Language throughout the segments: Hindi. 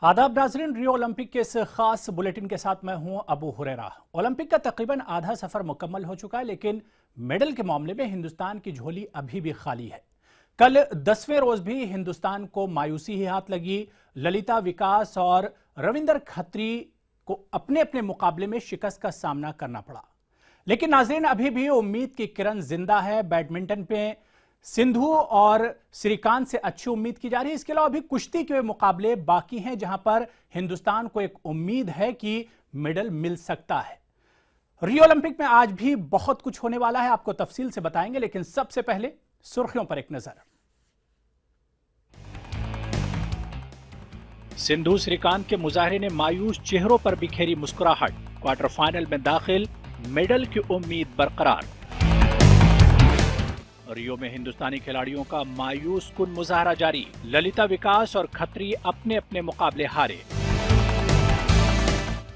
आदाब नाजरीन, रियो ओलंपिक के इस खास बुलेटिन के साथ मैं हूं अबू हुरैरा। ओलंपिक का तकरीबन आधा सफर मुकम्मल हो चुका है, लेकिन मेडल के मामले में हिंदुस्तान की झोली अभी भी खाली है। कल 10वें रोज भी हिंदुस्तान को मायूसी ही हाथ लगी। ललिता विकास और रविंदर खत्री को अपने अपने मुकाबले में शिकस्त का सामना करना पड़ा, लेकिन नाजरीन अभी भी उम्मीद की किरण जिंदा है। बैडमिंटन पे सिंधु और श्रीकांत से अच्छी उम्मीद की जा रही है। इसके अलावा भी कुश्ती के मुकाबले बाकी हैं, जहां पर हिंदुस्तान को एक उम्मीद है कि मेडल मिल सकता है। रियो ओलंपिक में आज भी बहुत कुछ होने वाला है, आपको तफसील से बताएंगे, लेकिन सबसे पहले सुर्खियों पर एक नजर। सिंधु श्रीकांत के मुजाहरे ने मायूस चेहरों पर बिखेरी मुस्कुराहट। क्वार्टर फाइनल में दाखिल, मेडल की उम्मीद बरकरार। रियो में हिंदुस्तानी खिलाड़ियों का मायूस कुन मुजाहरा जारी। ललिता विकास और खत्री अपने अपने मुकाबले हारे।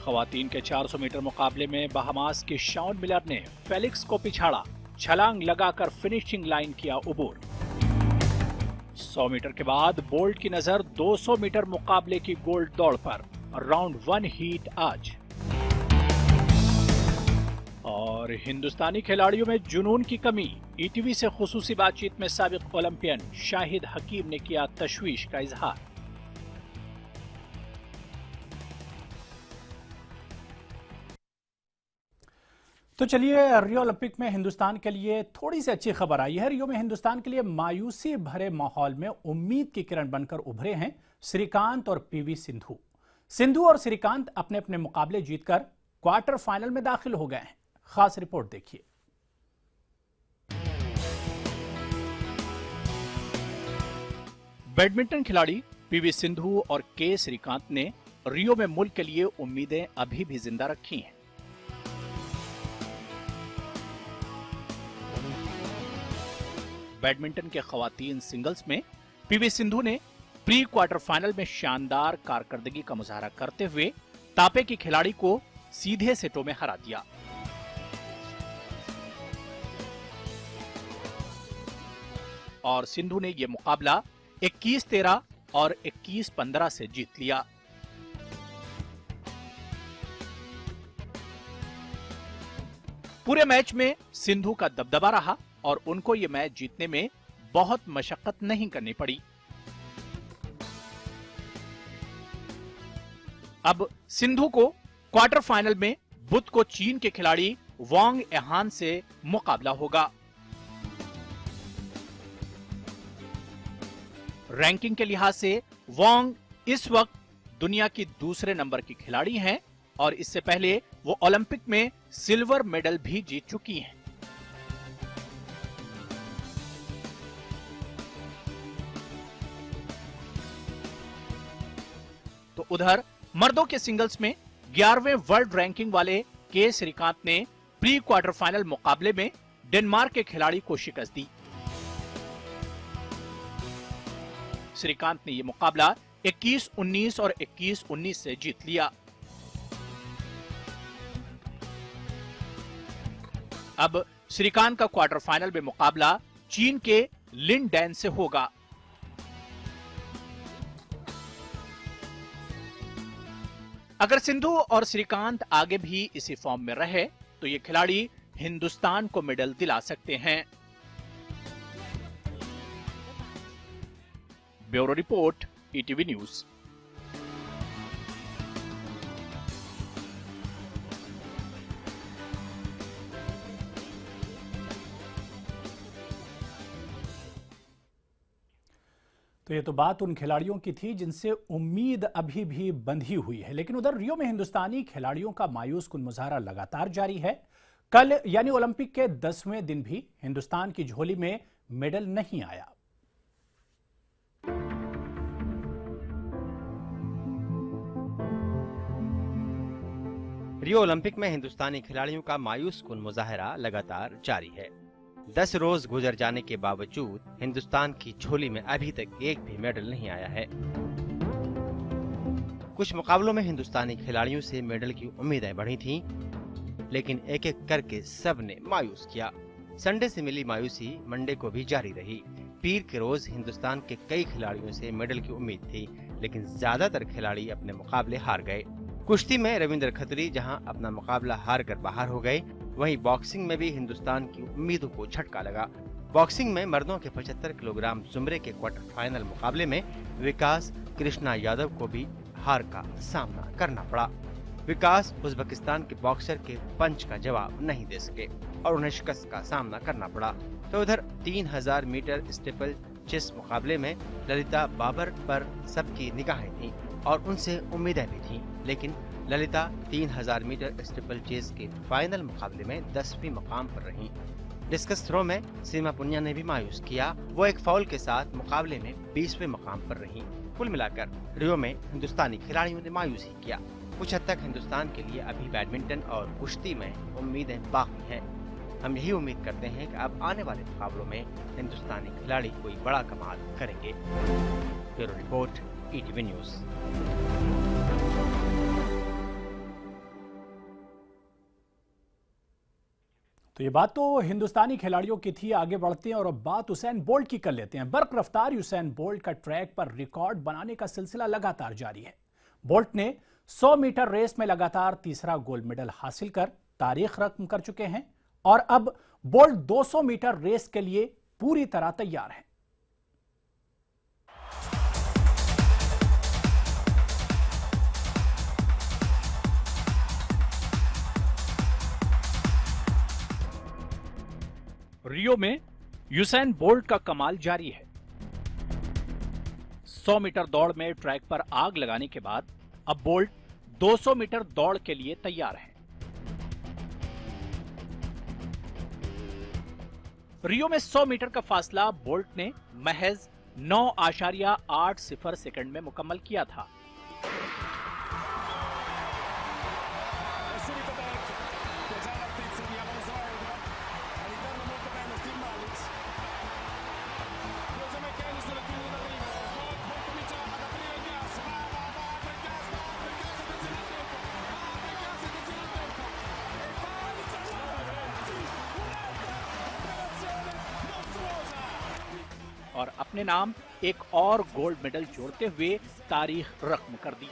खवातीन के 400 मीटर मुकाबले में बहामास की शॉन मिलर ने फेलिक्स को पिछाड़ा। छलांग लगाकर फिनिशिंग लाइन किया उबूर। 100 मीटर के बाद बोल्ट की नजर 200 मीटर मुकाबले की गोल्ड दौड़ पर। राउंड 1 हीट आज। और हिंदुस्तानी खिलाड़ियों में जुनून की कमी। ईटीवी से खुसूसी बातचीत में साबिक ओलंपियन शाहिद हकीम ने किया तशवीश का इजहार। तो चलिए, रियो ओलंपिक में हिंदुस्तान के लिए थोड़ी सी अच्छी खबर आई है। रियो में हिंदुस्तान के लिए मायूसी भरे माहौल में उम्मीद की किरण बनकर उभरे हैं श्रीकांत और पीवी सिंधु। सिंधु और श्रीकांत अपने अपने मुकाबले जीतकर क्वार्टर फाइनल में दाखिल हो गए हैं। खास रिपोर्ट देखिए। बैडमिंटन खिलाड़ी पीवी सिंधु और के श्रीकांत ने रियो में मुल्क के लिए उम्मीदें अभी भी जिंदा रखी हैं। बैडमिंटन के खवातीन सिंगल्स में पीवी सिंधु ने प्री क्वार्टर फाइनल में शानदार कारकर्दगी का मुजाहरा करते हुए तापे की खिलाड़ी को सीधे सेटों में हरा दिया। और सिंधु ने यह मुकाबला 21-13 और 21-15 से जीत लिया। पूरे मैच में सिंधु का दबदबा रहा और उनको यह मैच जीतने में बहुत मशक्कत नहीं करनी पड़ी। अब सिंधु को क्वार्टर फाइनल में बुध को चीन के खिलाड़ी वांग एहान से मुकाबला होगा। रैंकिंग के लिहाज से वांग इस वक्त दुनिया की दूसरे नंबर की खिलाड़ी हैं और इससे पहले वो ओलंपिक में सिल्वर मेडल भी जीत चुकी हैं। तो उधर मर्दों के सिंगल्स में 11वें वर्ल्ड रैंकिंग वाले के श्रीकांत ने प्री क्वार्टर फाइनल मुकाबले में डेनमार्क के खिलाड़ी को शिकस्त दी। श्रीकांत ने यह मुकाबला 21-19 और 21-19 से जीत लिया। अब श्रीकांत का क्वार्टर फाइनल में मुकाबला चीन के लिन डैन से होगा। अगर सिंधु और श्रीकांत आगे भी इसी फॉर्म में रहे तो ये खिलाड़ी हिंदुस्तान को मेडल दिला सकते हैं। Bureau report, ETV news. तो ये तो बात उन खिलाड़ियों की थी जिनसे उम्मीद अभी भी बंधी हुई है, लेकिन उधर रियो में हिंदुस्तानी खिलाड़ियों का मायूस कुन मुजाहरा लगातार जारी है। कल यानी ओलंपिक के 10वें दिन भी हिंदुस्तान की झोली में मेडल नहीं आया। रियो ओलंपिक में हिंदुस्तानी खिलाड़ियों का मायूस कुन मुजाहरा लगातार जारी है। 10 रोज गुजर जाने के बावजूद हिंदुस्तान की झोली में अभी तक एक भी मेडल नहीं आया है। कुछ मुकाबलों में हिंदुस्तानी खिलाड़ियों से मेडल की उम्मीदें बढ़ी थीं, लेकिन एक एक करके सब ने मायूस किया। संडे से मिली मायूसी मंडे को भी जारी रही। पीर के रोज हिंदुस्तान के कई खिलाड़ियों से मेडल की उम्मीद थी, लेकिन ज्यादातर खिलाड़ी अपने मुकाबले हार गए। कुश्ती में रविंद्र खत्री जहां अपना मुकाबला हार कर बाहर हो गए, वहीं बॉक्सिंग में भी हिंदुस्तान की उम्मीदों को झटका लगा। बॉक्सिंग में मर्दों के 75 किलोग्राम जुमरे के क्वार्टर फाइनल मुकाबले में विकास कृष्णा यादव को भी हार का सामना करना पड़ा। विकास उज्बेकिस्तान के बॉक्सर के पंच का जवाब नहीं दे सके और उन्हें शिकस्त का सामना करना पड़ा। तो उधर 3000 मीटर स्टीपल चेस मुकाबले में ललिता बाबर पर सबकी निगाहें थीं और उनसे उम्मीदें भी थीं, लेकिन ललिता 3000 मीटर स्टीपल चेस के फाइनल मुकाबले में 10वीं मकाम पर रहीं। डिस्कस थ्रो में सीमा पुनिया ने भी मायूस किया, वो एक फाउल के साथ मुकाबले में 20वें मकाम पर रहीं। कुल मिलाकर रियो में हिंदुस्तानी खिलाड़ियों ने मायूस ही किया। कुछ हद तक हिंदुस्तान के लिए अभी बैडमिंटन और कुश्ती में उम्मीदें बाकी हैं। हम यही उम्मीद करते हैं कि अब आने वाले मुकाबलों में हिंदुस्तानी खिलाड़ी कोई बड़ा कमाल करेंगे। Bureau report, ETV news. तो ये बात तो हिंदुस्तानी खिलाड़ियों की थी। आगे बढ़ते हैं और अब बात हुसैन बोल्ट की कर लेते हैं। बर्क रफ्तार हुसैन बोल्ट का ट्रैक पर रिकॉर्ड बनाने का सिलसिला लगातार जारी है। बोल्ट ने 100 मीटर रेस में लगातार तीसरा गोल्ड मेडल हासिल कर तारीख रकम कर चुके हैं और अब बोल्ट 200 मीटर रेस के लिए पूरी तरह तैयार हैं। रियो में यूसैन बोल्ट का कमाल जारी है। 100 मीटर दौड़ में ट्रैक पर आग लगाने के बाद अब बोल्ट 200 मीटर दौड़ के लिए तैयार है। रियो में 100 मीटर का फासला बोल्ट ने महज 9.80 सेकंड में मुकम्मल किया था। और अपने नाम एक और गोल्ड मेडल जोड़ते हुए तारीख रकम कर दी।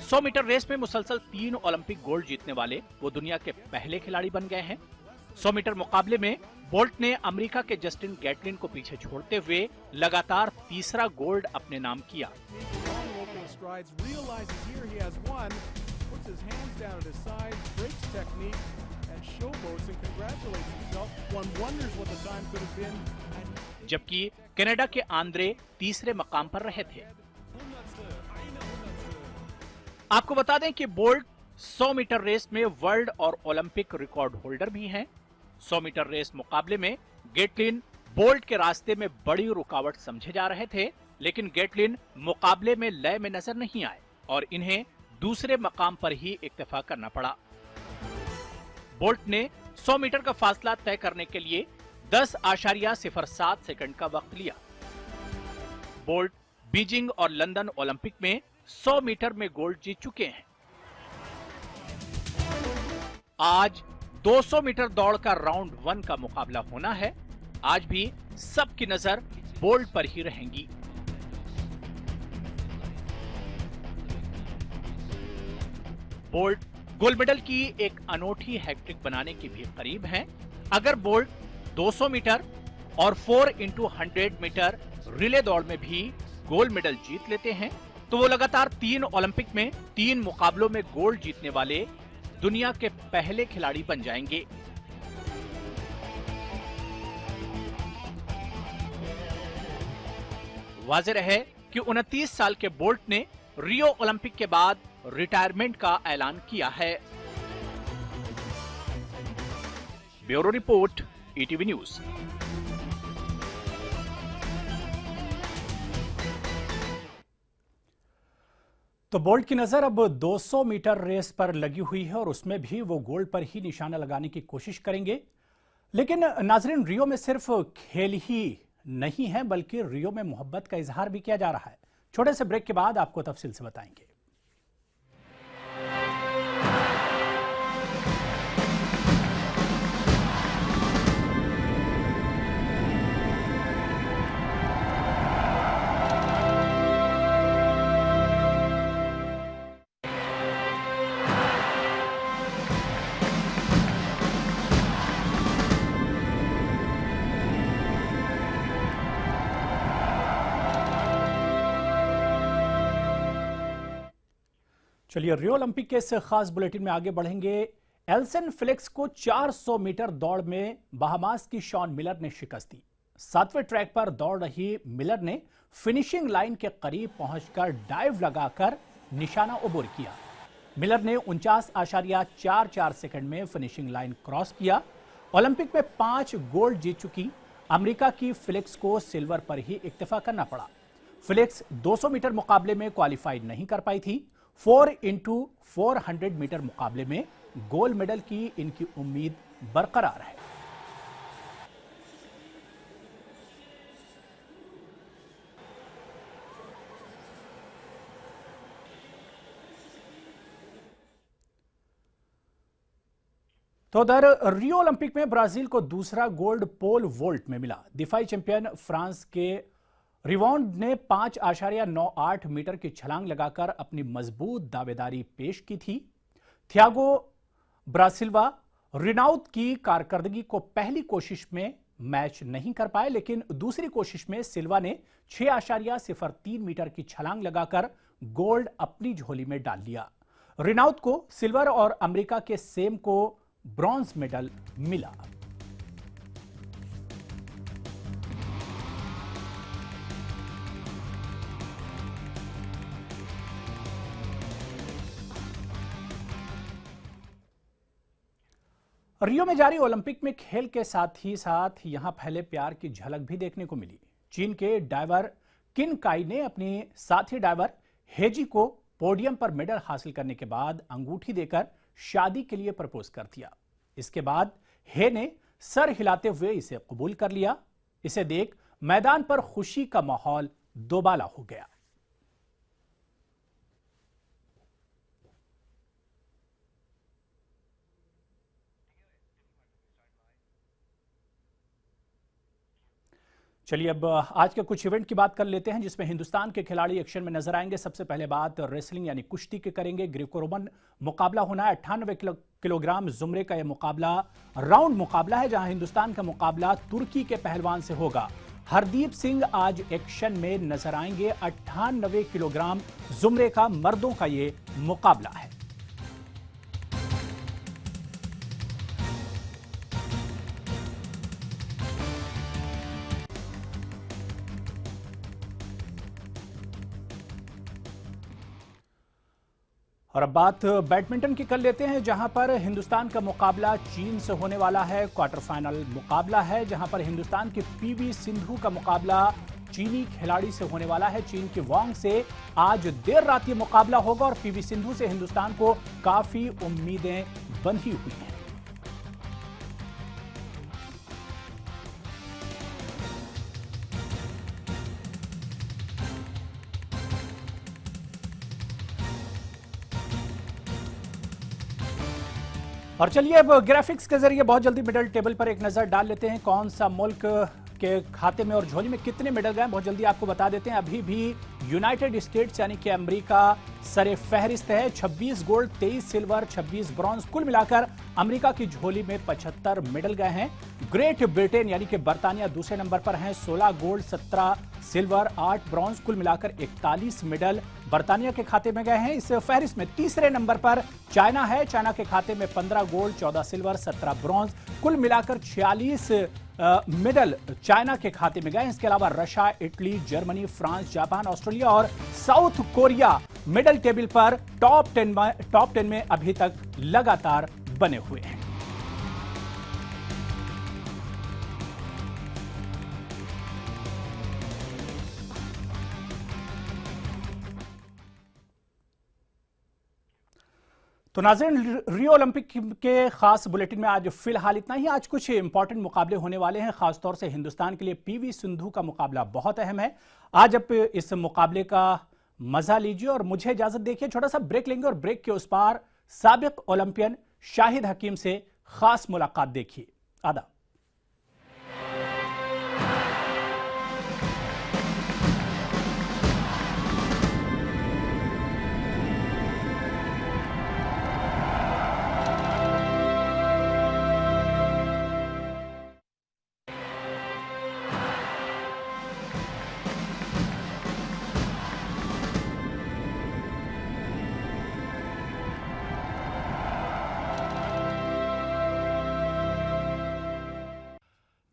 सौ मीटर रेस में मुसलसल 3 ओलंपिक गोल्ड जीतने वाले वो दुनिया के पहले खिलाड़ी बन गए हैं। 100 मीटर मुकाबले में बोल्ट ने अमेरिका के जस्टिन गैटलिन को पीछे छोड़ते हुए लगातार तीसरा गोल्ड अपने नाम किया। Strides, realizes here he has won, puts his hands down at his sides, breaks technique, and showboats and congratulates himself. One wonders what the time could have been. जबकि कनाडा के आंद्रे तीसरे मकाम पर रहे थे। आपको बता दें कि बोल्ट 100 मीटर रेस में वर्ल्ड और ओलंपिक रिकॉर्ड होल्डर भी हैं। 100 मीटर रेस मुकाबले में गेटलिन बोल्ट के रास्ते में बड़ी रुकावट समझे जा रहे थे, लेकिन गेटलिन मुकाबले में लय में नजर नहीं आए और इन्हें दूसरे मकाम पर ही इक्तफा करना पड़ा। बोल्ट ने 100 मीटर का फासला तय करने के लिए 10.07 सेकंड का वक्त लिया। बोल्ट बीजिंग और लंदन ओलंपिक में 100 मीटर में गोल्ड जीत चुके हैं। आज 200 मीटर दौड़ का राउंड 1 का मुकाबला होना है। आज भी सबकी नजर बोल्ट पर ही रहेंगी। बोल्ट गोल्ड मेडल की एक अनोखी हैट्रिक बनाने की भी करीब हैं। अगर बोल्ट 200 मीटर और 4x100 मीटर रिले दौड़ में भी गोल्ड मेडल जीत लेते हैं तो वो लगातार 3 ओलंपिक में 3 मुकाबलों में गोल्ड जीतने वाले दुनिया के पहले खिलाड़ी बन जाएंगे। वाज़ेह है कि 29 साल के बोल्ट ने रियो ओलंपिक के बाद रिटायरमेंट का ऐलान किया है। Bureau report, ETV news. तो बोल्ट की नजर अब 200 मीटर रेस पर लगी हुई है और उसमें भी वो गोल्ड पर ही निशाना लगाने की कोशिश करेंगे। लेकिन नाजरीन, रियो में सिर्फ खेल ही नहीं है बल्कि रियो में मोहब्बत का इजहार भी किया जा रहा है। छोटे से ब्रेक के बाद आपको तफसील से बताएंगे। चलिए रियो ओलंपिक के इस खास बुलेटिन में आगे बढ़ेंगे। एल्सन फेलिक्स को 400 मीटर दौड़ में बहामास की शॉन मिलर ने शिकस्त दी। 7वें ट्रैक पर दौड़ रही मिलर ने फिनिशिंग लाइन के करीब पहुंचकर डाइव लगाकर निशाना उबूर किया। मिलर ने 49.44 सेकंड में फिनिशिंग लाइन क्रॉस किया। ओलंपिक में 5 गोल्ड जीत चुकी अमेरिका की फेलिक्स को सिल्वर पर ही इक्तफा करना पड़ा। फेलिक्स 200 मीटर मुकाबले में क्वालिफाई नहीं कर पाई थी। 4x400 मीटर मुकाबले में गोल्ड मेडल की इनकी उम्मीद बरकरार है। तो उधर रियो ओलंपिक में ब्राजील को दूसरा गोल्ड पोल वोल्ट में मिला। दिफाई चैंपियन फ्रांस के रिवॉन्ड ने 5.98 मीटर की छलांग लगाकर अपनी मजबूत दावेदारी पेश की थी। थियागो ब्रासिल्वा रिनाउत की कारकर्दगी को पहली कोशिश में मैच नहीं कर पाए, लेकिन दूसरी कोशिश में सिल्वा ने 6.03 मीटर की छलांग लगाकर गोल्ड अपनी झोली में डाल लिया। रिनाउत को सिल्वर और अमेरिका के सेम को ब्रॉन्ज मेडल मिला। रियो में जारी ओलंपिक में खेल के साथ ही यहां फैले प्यार की झलक भी देखने को मिली। चीन के डाइवर किन काई ने अपने साथी डाइवर हेजी को पोडियम पर मेडल हासिल करने के बाद अंगूठी देकर शादी के लिए प्रपोज कर दिया। इसके बाद हे ने सर हिलाते हुए इसे कबूल कर लिया। इसे देख मैदान पर खुशी का माहौल दोबाला हो गया। चलिए अब आज के कुछ इवेंट की बात कर लेते हैं जिसमें हिंदुस्तान के खिलाड़ी एक्शन में नजर आएंगे। सबसे पहले बात रेसलिंग यानी कुश्ती की करेंगे। ग्रीको रोमन मुकाबला होना है। 98 किलोग्राम जुमरे का यह मुकाबला राउंड मुकाबला है, जहां हिंदुस्तान का मुकाबला तुर्की के पहलवान से होगा। हरदीप सिंह आज एक्शन में नजर आएंगे। 98 किलोग्राम जुमरे का मर्दों का यह मुकाबला है। और अब बात बैडमिंटन की कर लेते हैं, जहां पर हिंदुस्तान का मुकाबला चीन से होने वाला है। क्वार्टर फाइनल मुकाबला है, जहां पर हिंदुस्तान की पीवी सिंधु का मुकाबला चीनी खिलाड़ी से होने वाला है। चीन के वांग से आज देर रात ये मुकाबला होगा और पीवी सिंधु से हिंदुस्तान को काफी उम्मीदें बंधी हुई हैं। और चलिए अब ग्राफिक्स के जरिए बहुत जल्दी मेडल टेबल पर एक नजर डाल लेते हैं। कौन सा मुल्क के खाते में और झोली में कितने मेडल गए बहुत जल्दी आपको बता देते हैं। अभी भी यूनाइटेड स्टेट्स यानी कि अमेरिका सरे फहरिस्त है। 26 गोल्ड, 23 सिल्वर, 26 ब्रॉन्ज, कुल मिलाकर अमेरिका की झोली में 75 मेडल गए हैं। ग्रेट ब्रिटेन यानी कि बर्तानिया दूसरे नंबर पर हैं। 16 गोल्ड, 17 सिल्वर, 8 ब्रॉन्ज, कुल मिलाकर 41 मेडल बर्तानिया के खाते में गए हैं। इस फहरिस्त में तीसरे नंबर पर चाइना है। चाइना के खाते में 15 गोल्ड, 14 सिल्वर, 17 ब्रॉन्ज, कुल मिलाकर 46 मेडल चाइना के खाते में गए। इसके अलावा Russia, Italy, Germany, France, Japan, Australia और साउथ कोरिया मेडल टेबल पर टॉप 10 में अभी तक लगातार बने हुए हैं। तो नाज़रीन, रियो ओलंपिक के खास बुलेटिन में आज फिलहाल इतना ही। आज कुछ इंपॉर्टेंट मुकाबले होने वाले हैं, खासतौर से हिंदुस्तान के लिए पीवी सिंधु का मुकाबला बहुत अहम है। आज आप इस मुकाबले का मजा लीजिए और मुझे इजाजत देखिए। छोटा सा ब्रेक लेंगे और ब्रेक के उस पार साबिक ओलंपियन शाहिद हकीम से खास मुलाकात देखिए। आदाब।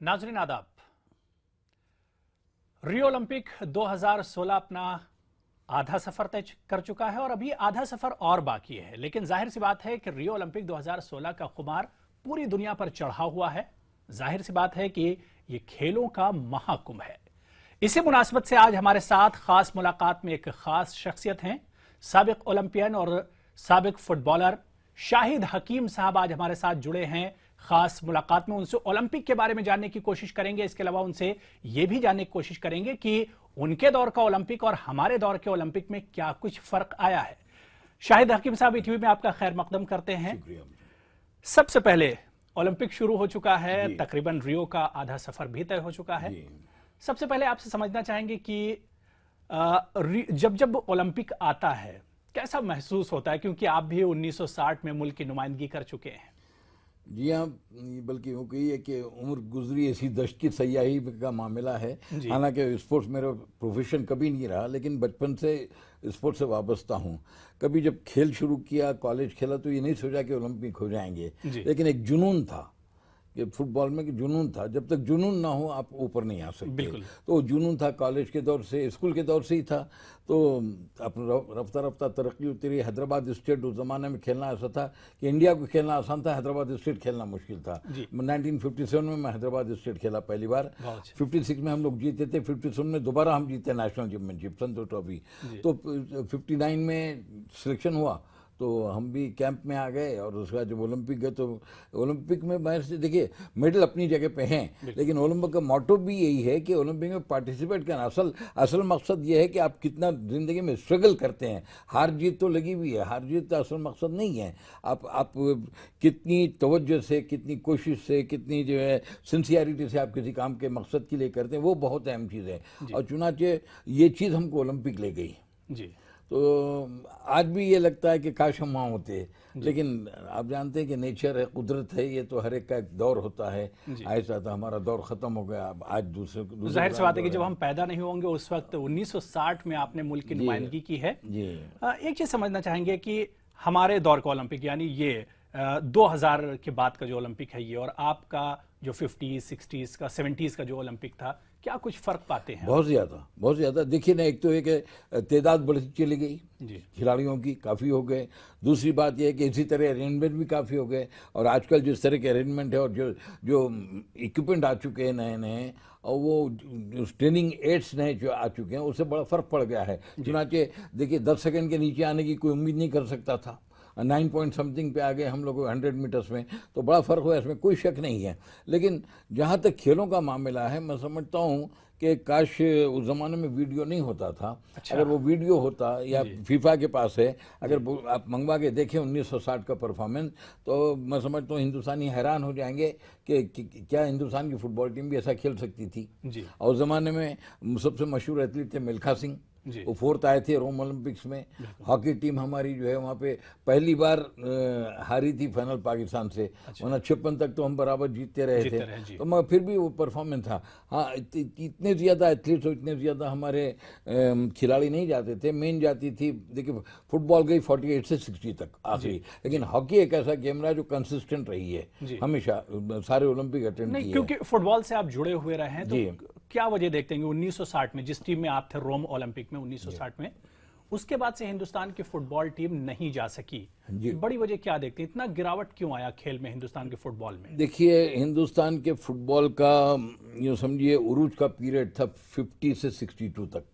नाजरीन आदाब। रियो ओलंपिक 2016 अपना आधा सफर तय कर चुका है और अभी आधा सफर और बाकी है, लेकिन जाहिर सी बात है कि रियो ओलंपिक 2016 का खुमार पूरी दुनिया पर चढ़ा हुआ है। जाहिर सी बात है कि ये खेलों का महाकुंभ है। इसी मुनासबत से आज हमारे साथ खास मुलाकात में एक खास शख्सियत हैं, साबिक ओलंपियन और साबिक फुटबॉलर शाहिद हकीम साहब आज हमारे साथ जुड़े हैं। खास मुलाकात में उनसे ओलंपिक के बारे में जानने की कोशिश करेंगे। इसके अलावा उनसे यह भी जानने की कोशिश करेंगे कि उनके दौर का ओलंपिक और हमारे दौर के ओलंपिक में क्या कुछ फर्क आया है। शाहिद हकीम साहब, ईटीवी में आपका खैर मकदम करते हैं। सबसे पहले ओलंपिक शुरू हो चुका है, तकरीबन रियो का आधा सफर भी तय हो चुका है। सबसे पहले आपसे समझना चाहेंगे कि जब जब ओलंपिक आता है कैसा महसूस होता है, क्योंकि आप भी 1960 में मुल्क की नुमाइंदगी कर चुके हैं। जी हाँ, बल्कि वो कही है कि उम्र गुजरी ऐसी दश्त की सयाही का मामला है। हालांकि स्पोर्ट्स मेरा प्रोफेशन कभी नहीं रहा, लेकिन बचपन से स्पोर्ट्स से वाबस्ता हूँ। कभी जब खेल शुरू किया, कॉलेज खेला, तो ये नहीं सोचा कि ओलंपिक हो जाएंगे, लेकिन एक जुनून था कि फुटबॉल में कि जुनून था। जब तक जुनून ना हो आप ऊपर नहीं आ सकते। तो जुनून था, कॉलेज के दौर से, स्कूल के दौर से ही था। तो अपना रफ्ता रफ्ता तरक्की होती रही। हैदराबाद स्टेट उस ज़माने में खेलना ऐसा था कि इंडिया को खेलना आसान था, हैदराबाद स्टेट खेलना मुश्किल था। 1957 में मैं हैदराबाद स्टेट खेला पहली बार। 56 में हम लोग जीते थे, 57 में दोबारा हम जीते नेशनल चैंपियनशिप, संतोष ट्रॉफी। तो 59 में सिलेक्शन हुआ तो हम भी कैंप में आ गए, और उसके बाद जब ओलंपिक गए तो ओलंपिक में बाहर से देखिए मेडल अपनी जगह पे हैं, लेकिन ओलंपिक का मोटो भी यही है कि ओलंपिक में पार्टिसिपेट करना। असल मकसद ये है कि आप कितना ज़िंदगी में स्ट्रगल करते हैं। हार जीत तो लगी हुई है, हार जीत तो असल मकसद नहीं है। आप कितनी तवज्जो से, कितनी कोशिश से, कितनी जो है सिंसियरिटी से आप किसी काम के मकसद के लिए करते हैं, वो बहुत अहम चीज़ है। और चुनाचे ये चीज़ हमको ओलंपिक ले गई जी। तो आज भी ये लगता है कि काश हम वहाँ होते, लेकिन आप जानते हैं कि नेचर है, कुदरत है, ये तो हर एक का एक दौर होता है। ऐसा था, हमारा दौर खत्म हो गया, अब आज दूसरे जाहिर सी बात है कि जब हम पैदा नहीं होंगे उस वक्त 1960 में आपने मुल्क की नुमाइंदगी की है। एक चीज समझना चाहेंगे कि हमारे दौर का ओलंपिक, यानी ये 2000 के बाद का जो ओलंपिक है ये, और आपका जो 50s, 60s का, 70s का जो ओलंपिक था, क्या कुछ फर्क पाते हैं? बहुत ज़्यादा। देखिए ना, एक तो एक तादाद बढ़ती चली गई खिलाड़ियों की, काफ़ी हो गए। दूसरी बात यह है कि इसी तरह अरेंजमेंट भी काफ़ी हो गए, और आजकल जिस तरह के अरेंजमेंट है और जो इक्विपमेंट आ चुके हैं नए, और वो ट्रेनिंग एड्स नए जो आ चुके हैं, उससे बड़ा फ़र्क पड़ गया है। चुनाचे देखिए 10 सेकंड के नीचे आने की कोई उम्मीद नहीं कर सकता था, 9 पॉइंट समथिंग पे आ गए हम लोग 100 मीटर्स में, तो बड़ा फ़र्क हुआ, इसमें कोई शक नहीं है। लेकिन जहाँ तक खेलों का मामला है, मैं समझता हूँ कि काश उस ज़माने में वीडियो नहीं होता था। अगर वो वीडियो होता, या फीफा के पास है, अगर आप मंगवा के देखें 1960 का परफॉर्मेंस, तो मैं समझता हूँ हिंदुस्तानी हैरान हो जाएंगे कि क्या हिंदुस्तान की फुटबॉल टीम भी ऐसा खेल सकती थी। और उस ज़माने में सबसे मशहूर एथलीट थे मिल्खा सिंह, वो 4th आए थे रोम ओलंपिक्स में। हॉकी टीम हमारी जो है वहाँ पे पहली बार हारी थी फाइनल पाकिस्तान से, वरना 56 तक तो हम बराबर जीतते रहे थे। तो मगर फिर भी वो परफॉर्मेंस था। हाँ, इतने ज़्यादा एथलीट्स और इतने ज़्यादा हमारे खिलाड़ी नहीं जाते थे। मेन जाती थी, देखिए फुटबॉल गई 48 से 60 तक आखिरी, लेकिन हॉकी एक ऐसा गेम रहा जो कंसिस्टेंट रही है हमेशा, सारे ओलंपिक अटेंड किए। क्योंकि फुटबॉल से आप जुड़े हुए रहे हैं, तो क्या वजह देखते हैं 1960 में जिस टीम में आप थे, रोम ओलंपिक में 1960 में, उसके बाद से हिंदुस्तान की फुटबॉल टीम नहीं जा सकी, बड़ी वजह क्या देखते हैं? इतना गिरावट क्यों आया खेल में, हिंदुस्तान के फुटबॉल में? देखिए, हिंदुस्तान के फुटबॉल का यूँ समझिए उरूज का पीरियड था 50 से 62 तक।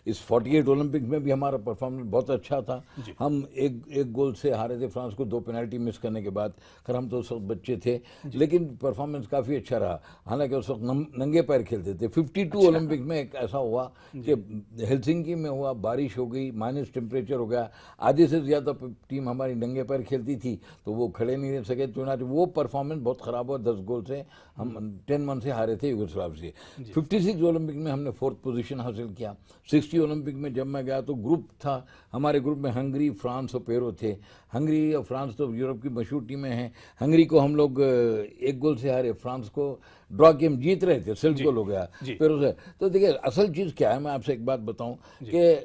इस 48 ओलंपिक में भी हमारा परफॉर्मेंस बहुत अच्छा था। हम एक गोल से हारे थे फ्रांस को, 2 पेनल्टी मिस करने के बाद। खैर हम तो उस वक्त बच्चे थे, लेकिन परफॉर्मेंस काफ़ी अच्छा रहा। हालांकि उस वक्त नंगे पैर खेलते थे। 52 ओलंपिक में एक ऐसा हुआ कि हेलसिंकी में हुआ, बारिश हो गई, माइनस टेम्परेचर हो गया, आधे से ज़्यादा टीम हमारी नंगे पैर खेलती थी, तो वो खड़े नहीं रह सके। चुनाच वो परफॉर्मेंस बहुत ख़राब हुआ, 10 गोल से हम 10-1 से हारे थे यूगोस्लाव से। 56 ओलंपिक में हमने 4th पोजीशन हासिल किया। 60 ओलंपिक में जब मैं गया तो ग्रुप था, हमारे ग्रुप में हंगरी, फ्रांस और पेरो थे। हंगरी और फ्रांस तो यूरोप की मशहूर टीमें हैं। हंगरी को हम लोग 1 गोल से हारे, फ्रांस को ड्रॉ के हम जीत रहे थे, 7 गोल हो गया पेरो से। तो देखिए असल चीज़ क्या है, मैं आपसे एक बात बताऊं कि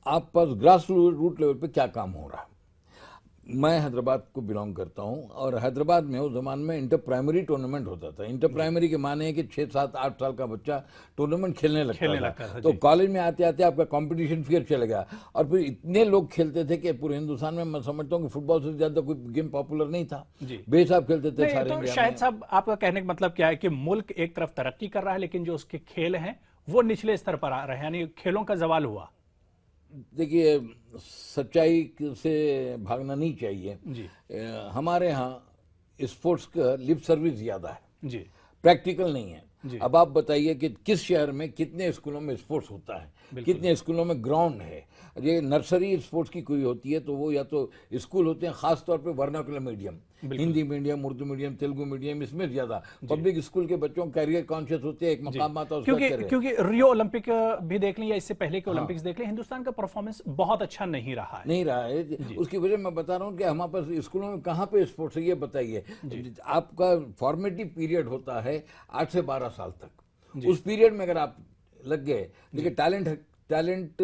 आप पास ग्रास रूट लेवल पे क्या काम हो रहा है। मैं हैदराबाद को बिलोंग करता हूं और हैदराबाद में उस जमाने में इंटर प्राइमरी टूर्नामेंट होता था। इंटर प्राइमरी के माने है कि 6, 7, 8 साल का बच्चा टूर्नामेंट खेलने लगता था। तो कॉलेज में आते आते आपका कंपटीशन फिर चल गया और फिर इतने लोग खेलते थे कि पूरे हिंदुस्तान में मैं समझता हूँ कि फुटबॉल से ज्यादा कोई गेम पॉपुलर नहीं था। बेहिसाब खेलते थे सारे इंडिया में। शायद साहब आपका कहने का मतलब क्या है कि मुल्क एक तरफ तरक्की कर रहा है लेकिन जो उसके खेल हैं वो निचले स्तर पर आ रहे हैं, यानी खेलों का जवाल हुआ। देखिए, सच्चाई से भागना नहीं चाहिए जी। हमारे यहाँ स्पोर्ट्स का लिप सर्विस ज्यादा है जी, प्रैक्टिकल नहीं है जी। अब आप बताइए कि किस शहर में कितने स्कूलों में स्पोर्ट्स होता है, कितने स्कूलों में ग्राउंड है। ये नर्सरी स्पोर्ट्स की कोई होती है तो वो या तो स्कूल होते हैं, खास तौर पे vernacular medium, Hindi medium, Urdu medium, Telugu medium, इसमें ज्यादा पब्लिक स्कूल के बच्चों कैरियर कॉन्शियस होते हैं, एक मकाम आता है क्योंकि रियो ओलंपिक भी देख लें या इससे पहले के ओलंपिक्स देख लें, हिंदुस्तान का परफॉर्मेंस बहुत अच्छा नहीं रहा है। उसकी वजह मैं बता रहा हूँ कि हमारे पास स्कूलों में कहाँ पे स्पोर्ट्स है ये बताइए। आपका फॉर्मेटिव पीरियड होता है 8 से 12 साल तक। उस पीरियड में अगर आप लग गए, देखिए टैलेंट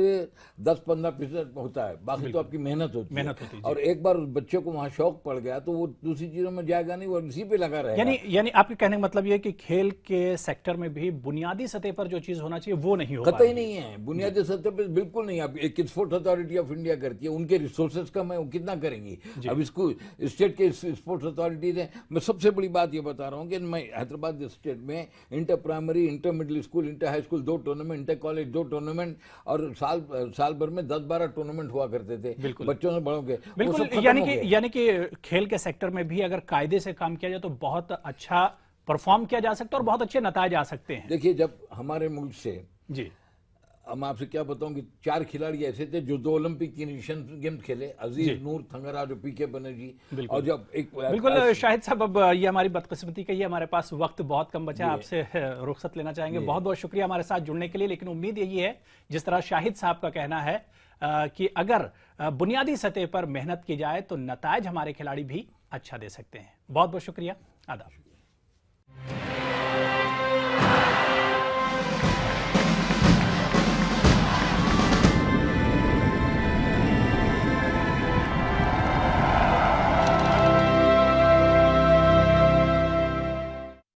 10-15% होता है, बाकी तो आपकी मेहनत होती है। और एक बार उस बच्चे को वहां शौक पड़ गया तो वो दूसरी चीजों में जाएगा नहीं, वो इसी पे लगा रहेगा। यानी आपके कहने का मतलब ये कि खेल के सेक्टर में भी बुनियादी सतह पर जो चीज होना चाहिए वो नहीं हो कतई नहीं है, बुनियादी सतह पर बिल्कुल नहीं। अब एक स्पोर्ट्स अथॉरिटी ऑफ इंडिया करती है, उनके रिसोर्सेज कम है, वो कितना करेंगी। अब इसको स्टेट के स्पोर्ट्स अथॉरिटीज है। मैं सबसे बड़ी बात ये बता रहा हूँ कि मैं हैदराबाद स्टेट में inter primary, inter middle school, inter high school 2 tournament, inter college 2 tournament और साल भर में 10-12 टूर्नामेंट हुआ करते थे बच्चों से बड़ों के। बिल्कुल, यानी कि खेल के सेक्टर में भी अगर कायदे से काम किया जाए तो बहुत अच्छा परफॉर्म किया जा सकता है और बहुत अच्छे नतीजे आ सकते हैं। देखिए, जब हमारे मुल्क से जी, मैं आपसे क्या बताऊं कि 4 खिलाड़ी ऐसे थे जो 2 ओलंपिक की एशियन गेम्स खेले, अजीज नूर थंगरा जो पीके बनर्जी, और जब बिल्कुल शाहिद साहब, अब ये हमारी बदकिस्मती का, ये हमारे पास वक्त बहुत कम बचा है, आपसे रुखसत लेना चाहेंगे। बहुत बहुत शुक्रिया हमारे साथ जुड़ने के लिए। लेकिन उम्मीद यही है, जिस तरह शाहिद साहब का कहना है कि अगर बुनियादी सतह पर मेहनत की जाए तो नताइज हमारे खिलाड़ी भी अच्छा दे सकते हैं। बहुत बहुत शुक्रिया, आदाब।